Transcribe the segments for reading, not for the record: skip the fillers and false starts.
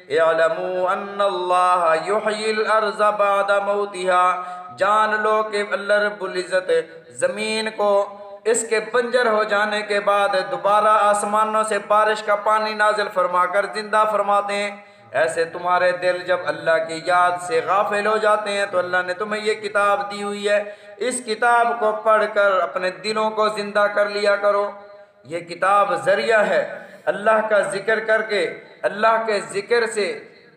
اعلموا ان اللہ یحیی الارض بعد موتها، جان لو کہ اللہ رب العزت زمین کو اس کے بنجر ہو جانے کے بعد دوبارہ آسمانوں سے بارش کا پانی نازل فرما کر زندہ فرماتے ہیں۔ ایسے تمہارے دل جب اللہ کی یاد سے غافل ہو جاتے ہیں تو اللہ نے تمہیں یہ کتاب دی ہوئی ہے، اس کتاب کو پڑھ کر اپنے دلوں کو زندہ کر لیا کرو۔ یہ کتاب ذریعہ ہے، اللہ کا ذکر کر کے اللہ کے ذکر سے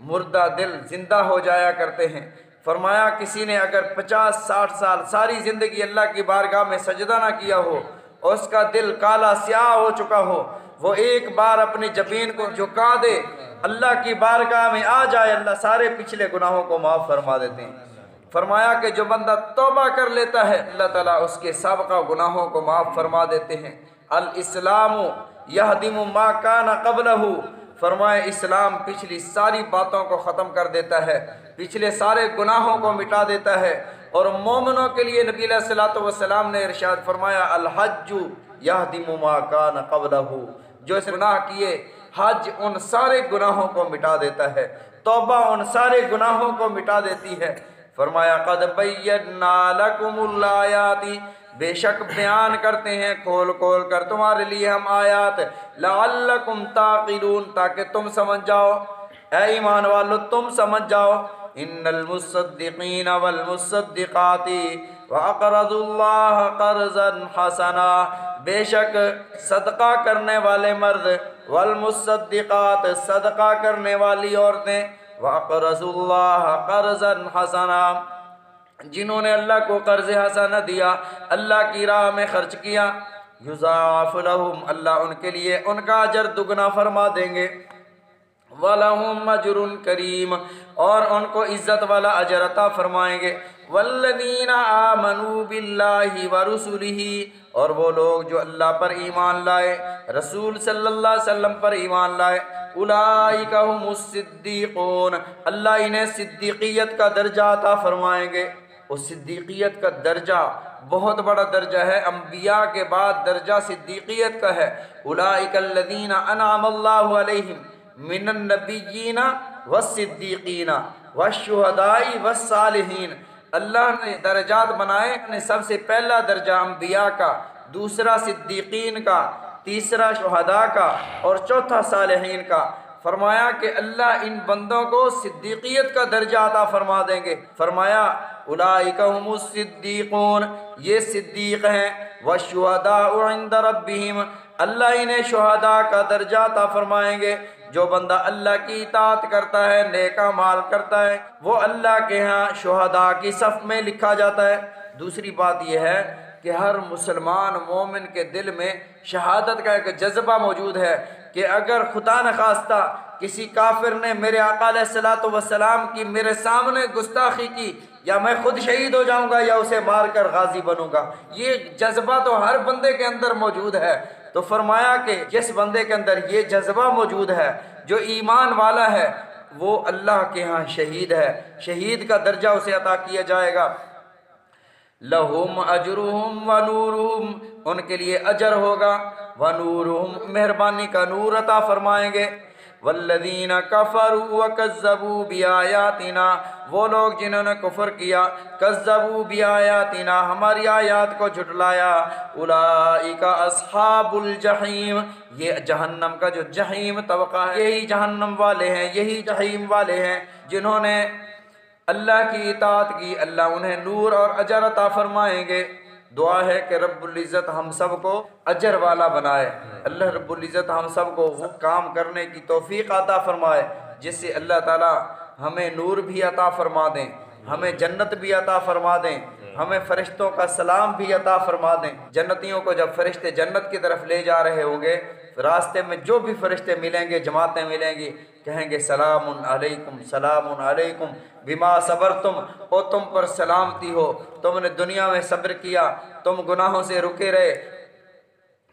مردہ دل زندہ ہو جایا کرتے ہیں۔ فرمایا کسی نے اگر 50-60 سال ساری زندگی اللہ کی بارگاہ میں سجدہ نہ کیا ہو اور اس کا دل کالا سیاہ ہو چکا ہو، وہ ایک بار اپنی جبین کو جھکا دے، اللہ کی بارگاہ میں آ جائے، اللہ سارے پچھلے گناہوں کو معاف فرما دیتے ہیں۔ فرمایا کہ جو بندہ توبہ کر لیتا ہے اللہ تعالیٰ اس کے سابقہ گناہوں کو معاف فرما دیتے ہیں۔ الاسلام یہدم ما کان قبلہ، فرمائے اسلام پچھلی ساری باتوں کو ختم کر دیتا ہے، پچھلے سارے گناہوں کو مٹا دیتا ہے۔ اور مومنوں کے لیے نبی علیہ الصلوۃ والسلام نے ارشاد فرمایا الحج یہدم ما کان قبلہ، جو اس گناہ کیے حج ان سارے گناہوں کو مٹا دیتا ہے، توبہ ان سارے گناہوں کو مٹا دیتی ہے۔ فرمایا قد بینا لکم الآیات، بے شک بیان کرتے ہیں کھول کھول کر تمہارے لیے ہم آیات، لعلکم تعقلون، تاکہ تم سمجھ جاؤ، اے ایمان والو تم سمجھ جاؤ۔ ان المصدقین والمصدقات واقرضوا اللہ قرضا حسنا، بے شک صدقہ کرنے والے مرد، والمصدقات صدقہ کرنے والی عورتیں، واقرضوا اللہ قرضا حسنا، جنہوں نے اللہ کو قرض حسنہ دیا، اللہ کی راہ میں خرچ کیا، یضاعف لہم، اللہ ان کے لیے ان کا اجر دگنا فرما دیں گے، وَلَهُمْ أَجْرٌ کریم، اور ان کو عزت والا اجر عطا فرمائیں گے۔ وَالَّذِينَ آمَنُوا بِاللَّهِ وَرُسُلِهِ، اور وہ لوگ جو اللہ پر ایمان لائے، رسول صلی اللہ علیہ وسلم پر ایمان لائے، اولئک هم الصدیقون، اللہ انہیں صدیقیت کا درجہ عطا فرمائیں گے۔ اور صدیقیت کا درجہ بہت بڑا درجہ ہے، انبیاء کے بعد درجہ صدیقیت کا ہے۔ اولئک الذین انعم اللہ علیہم من النبیین والصدیقین والشہداء والصالحین، اللہ نے درجات بنائے، نے سب سے پہلا درجہ انبیاء کا، دوسرا صدیقین کا، تیسرا شہداء کا اور چوتھا صالحین کا۔ فرمایا کہ اللہ ان بندوں کو صدیقیت کا درجہ عطا فرما دیں گے۔ فرمایا اولئک هم الصدیقون، یہ صدیق ہیں، والشہداء عند ربہم، اللہ انہیں شہداء کا درجہ عطا فرمائیں گے۔ جو بندہ اللہ کی اطاعت کرتا ہے، نیک اعمال کرتا ہے، وہ اللہ کے ہاں شہداء کی صف میں لکھا جاتا ہے۔ دوسری بات یہ ہے کہ ہر مسلمان مومن کے دل میں شہادت کا ایک جذبہ موجود ہے کہ اگر خدا نخواستہ کسی کافر نے میرے آقا علیہ الصلوۃ والسلام کی میرے سامنے گستاخی کی، یا میں خود شہید ہو جاؤں گا یا اسے مار کر غازی بنوں گا۔ یہ جذبہ تو ہر بندے کے اندر موجود ہے۔ تو فرمایا کہ جس بندے کے اندر یہ جذبہ موجود ہے، جو ایمان والا ہے، وہ اللہ کے ہاں شہید ہے، شہید کا درجہ اسے عطا کیا جائے گا۔ لہم اجرہم ونورہم، ان کے لیے اجر ہوگا، ونورہم، مہربانی کا نور عطا فرمائیں گے۔ والذین کفروا وکذبوا بآیاتنا، وہ لوگ جنہوں نے کفر کیا، کذبوا بآیاتنا، ہماری آیات کو جھٹلایا، اولئک اصحاب الجحیم، یہ جہنم کا جو جحیم طبقہ ہے، یہی جہنم والے ہیں، یہی جحیم والے ہیں جنہوں نے اللہ کی اطاعت کی، اللہ انہیں نور اور اجر عطا فرمائیں گے۔ دعا ہے کہ رب العزت ہم سب کو اجر والا بنائے، اللہ رب العزت ہم سب کو وہ کام کرنے کی توفیق عطا فرمائے جس سے اللہ تعالی ہمیں نور بھی عطا فرما دیں، ہمیں جنت بھی عطا فرما دیں، ہمیں فرشتوں کا سلام بھی عطا فرما دیں۔ جنتیوں کو جب فرشتے جنت کی طرف لے جا رہے ہوں گے، راستے میں جو بھی فرشتے ملیں گے، جماعتیں ملیں گی، کہیں گے سلام علیکم، سلام علیکم بما صبرتم، او تم پر سلامتی ہو، تم نے دنیا میں صبر کیا، تم گناہوں سے رکے رہے،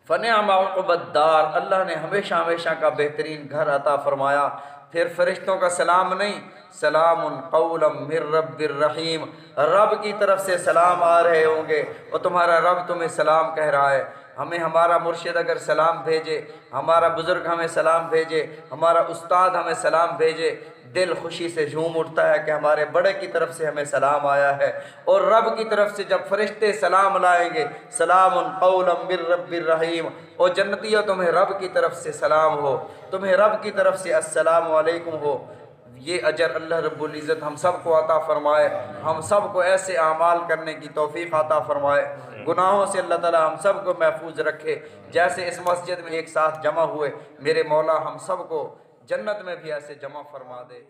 فنعم عقبی الدار، اللہ نے ہمیشہ ہمیشہ کا بہترین گھر عطا فرمایا۔ پھر فرشتوں کا سلام نہیں، سلام قولا من رب الرحیم، رب کی طرف سے سلام آ رہے ہوں گے اور تمہارا رب تمہیں سلام کہہ رہا ہے۔ ہمیں ہمارا مرشد اگر سلام بھیجے، ہمارا بزرگ ہمیں سلام بھیجے، ہمارا استاد ہمیں سلام بھیجے، دل خوشی سے جھوم اٹھتا ہے کہ ہمارے بڑے کی طرف سے ہمیں سلام آیا ہے۔ اور رب کی طرف سے جب فرشتے سلام لائیں گے، سلام قولا من رب الرحیم، اور جنتیوں تمہیں رب کی طرف سے سلام ہو، تمہیں رب کی طرف سے السلام علیکم ہو۔ یہ اجر اللہ رب العزت ہم سب کو عطا فرمائے، ہم سب کو ایسے اعمال کرنے کی توفیق عطا فرمائے، گناہوں سے اللہ تعالی ہم سب کو محفوظ رکھے۔ جیسے اس مسجد میں ایک ساتھ جمع ہوئے، میرے مولا ہم سب کو جنت میں بھی ایسے جمع فرما دے۔